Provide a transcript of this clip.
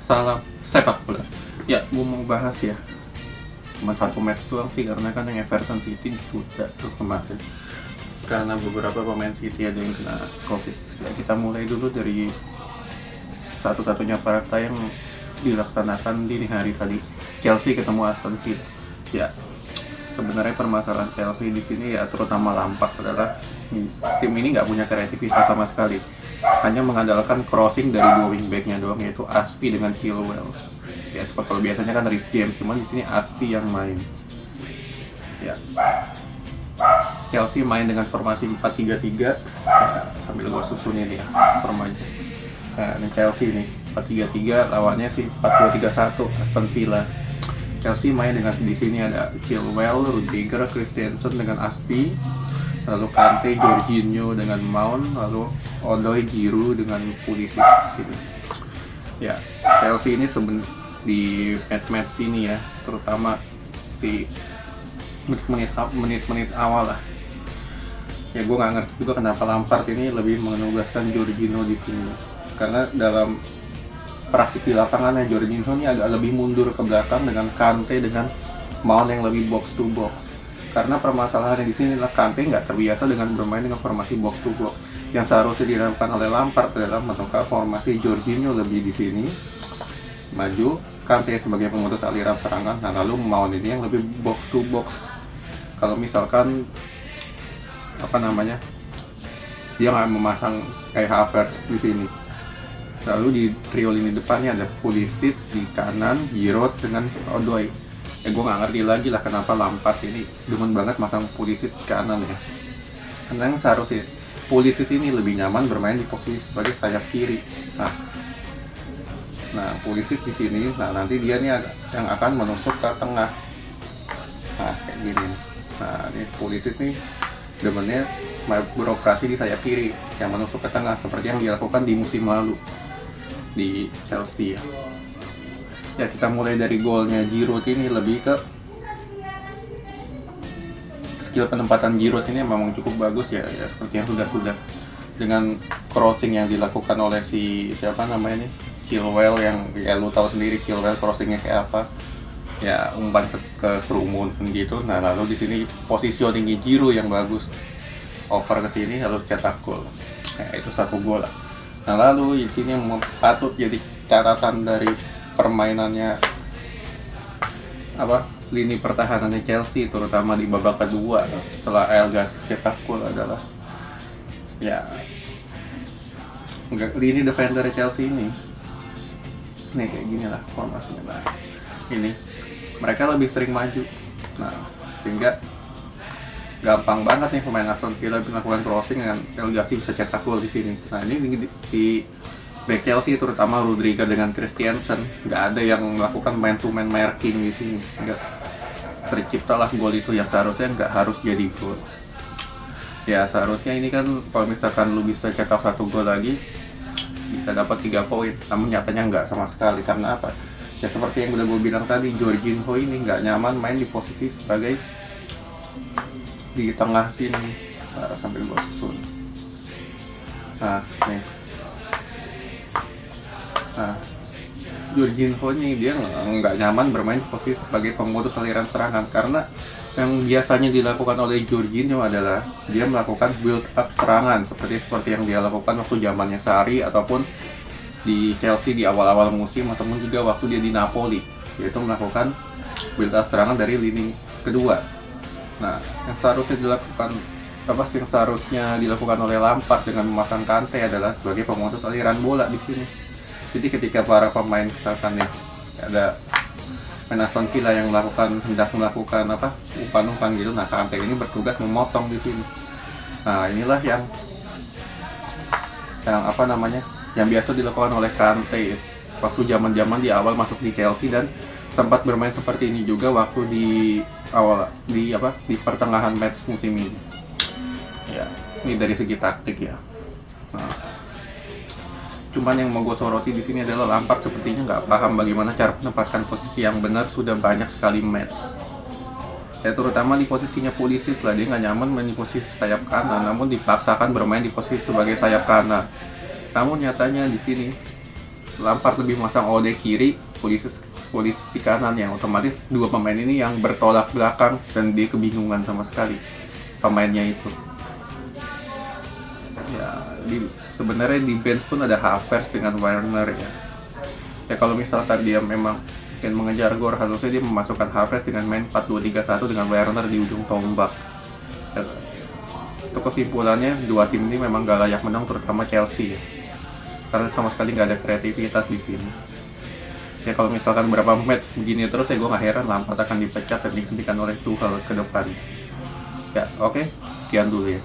Salam sepak bola. Ya, gue mau bahas ya. Cuma satu match doang sih, karena kan yang Everton City ditunda tuh kemarin. Karena beberapa pemain City ada yang kena COVID. Ya, kita mulai dulu dari satu-satunya partai yang dilaksanakan di hari tadi. Chelsea ketemu Aston Villa. Ya, sebenarnya permasalahan Chelsea di sini ya, terutama Lampard, adalah tim ini nggak punya kreativitas sama sekali, hanya mengandalkan crossing dari dua wingbacknya doang, yaitu Aspi dengan Chilwell. Ya, seperti kalau biasanya kan Reece James, cuman di sini Aspi yang main. Ya, Chelsea main dengan formasi 4-3-3. Ya, sambil gue susun ini ya formasi. Nah, ini Chelsea nih 4-3-3, lawannya sih 4-2-3-1 Aston Villa. Chelsea main dengan di sini ada Chilwell, Rudiger, Christensen dengan Aspi, lalu Kante, Jorginho dengan Mount, lalu Odoi, Giroud dengan Pulisic di sini. Ya, Chelsea ini di match-match ini ya, terutama di menit-menit awal lah. Ya, gue nggak ngerti juga kenapa Lampard ini lebih menugaskan Jorginho di sini, karena dalam praktik di lapangannya Jorginho ini agak lebih mundur ke belakang dengan Kante dengan Mount yang lebih box to box. Karena permasalahannya di sini adalah Kante nggak terbiasa dengan bermain dengan formasi box to box. Yang seharusnya dilakukan oleh Lampard adalah menukar formasi Jorginho lebih di sini, maju Kante sebagai pemutus aliran serangan, nah lalu Mount ini yang lebih box to box. Kalau misalkan dia nggak memasang kayak Havertz di sini. Lalu di trio lini depannya ada Pulisic di kanan, Giroud dengan Odoi. Ya, gue nggak ngerti lagi lah kenapa Lampard ini demen banget masang Pulisic di kanan ya. Karena yang seharusnya Pulisic ini lebih nyaman bermain di posisi sebagai sayap kiri. Nah Pulisic di sini, nah nanti dia nih yang akan menusuk ke tengah. Nah kayak gini. Nah ini Pulisic nih demennya beroperasi di sayap kiri yang menusuk ke tengah, seperti yang dilakukan di musim lalu di Chelsea ya. Ya, kita mulai dari golnya Giroud ini lebih ke skill penempatan Giroud ini memang cukup bagus ya, seperti yang sudah dengan crossing yang dilakukan oleh siapa namanya nih, Chilwell, yang ya lu tahu sendiri Chilwell crossingnya kayak apa ya, umpan ke kerumunan gitu. Nah lalu di sini positioning Giroud yang bagus, over ke sini lalu cetak gol. Nah, itu satu gol lah. Nah lalu di sini yang patut jadi catatan dari permainannya lini pertahanannya Chelsea, terutama di babak kedua setelah El Ghazi cetak gol, adalah ya lini defender Chelsea ini kayak gini lah formasinya. Nah ini mereka lebih sering maju, nah sehingga gampang banget nih pemain Aston Villa melakukan crossing dengan El Ghazi bisa cetak gol di sini. Nah ini di back Chelsea terutama Rudiger dengan Christensen nggak ada yang melakukan man to man marking di sini, nggak terciptalah gol itu yang seharusnya nggak harus jadi gol. Ya seharusnya ini kan kalau misalkan lu bisa cetak satu gol lagi bisa dapat 3 poin, namun nyatanya nggak sama sekali. Karena apa? Ya seperti yang udah gue bilang tadi, Jorginho ini nggak nyaman main di posisi sebagai di tengah sini. Sambil gue susun. Nah nih, Jorginho ini dia nggak nyaman bermain di posisi sebagai pemutus aliran serangan, karena yang biasanya dilakukan oleh Jorginho adalah dia melakukan build up serangan seperti yang dia lakukan waktu zamannya Sarri ataupun di Chelsea di awal-awal musim, ataupun juga waktu dia di Napoli, yaitu melakukan build up serangan dari lini kedua. Nah, yang seharusnya dilakukan oleh Lampard dengan memasang Kante adalah sebagai pemutus aliran bola di sini. Jadi ketika para pemain misalkan nih ada pemain Aston Villa yang hendak melakukan umpan-umpan gitu, nah Kante ini bertugas memotong di sini. Nah inilah yang yang biasa dilakukan oleh Kante waktu zaman di awal masuk di Chelsea, dan sempat bermain seperti ini juga waktu di pertengahan match musim ini. Ya, ini dari segi taktik ya. Nah, cuman yang mau gue soroti di sini adalah Lampard sepertinya nggak paham bagaimana cara menempatkan posisi yang benar sudah banyak sekali match. Ya terutama di posisinya Pulisic lah, dia nggak nyaman main di posisi sayap kanan, namun dipaksakan bermain di posisi sebagai sayap kanan. Namun nyatanya di sini Lampard lebih masang Ode kiri, Pulisic di kanan, yang otomatis dua pemain ini yang bertolak belakang dan dia kebingungan sama sekali pemainnya itu. Ya, sebenarnya di bench pun ada Havertz dengan Werner ya. Ya kalau misalkan dia memang ingin mengejar gol, harusnya dia memasukkan Havertz dengan main 4-2-3-1 dengan Werner di ujung tombak. Ya, itu kesimpulannya dua tim ini memang gak layak menang, terutama Chelsea ya. Karena sama sekali nggak ada kreativitas di sini. Ya kalau misalkan berapa match begini terus ya gue nggak heran Lampard akan dipecat dan digantikan oleh Tuchel ke depan. Ya oke, sekian dulu ya.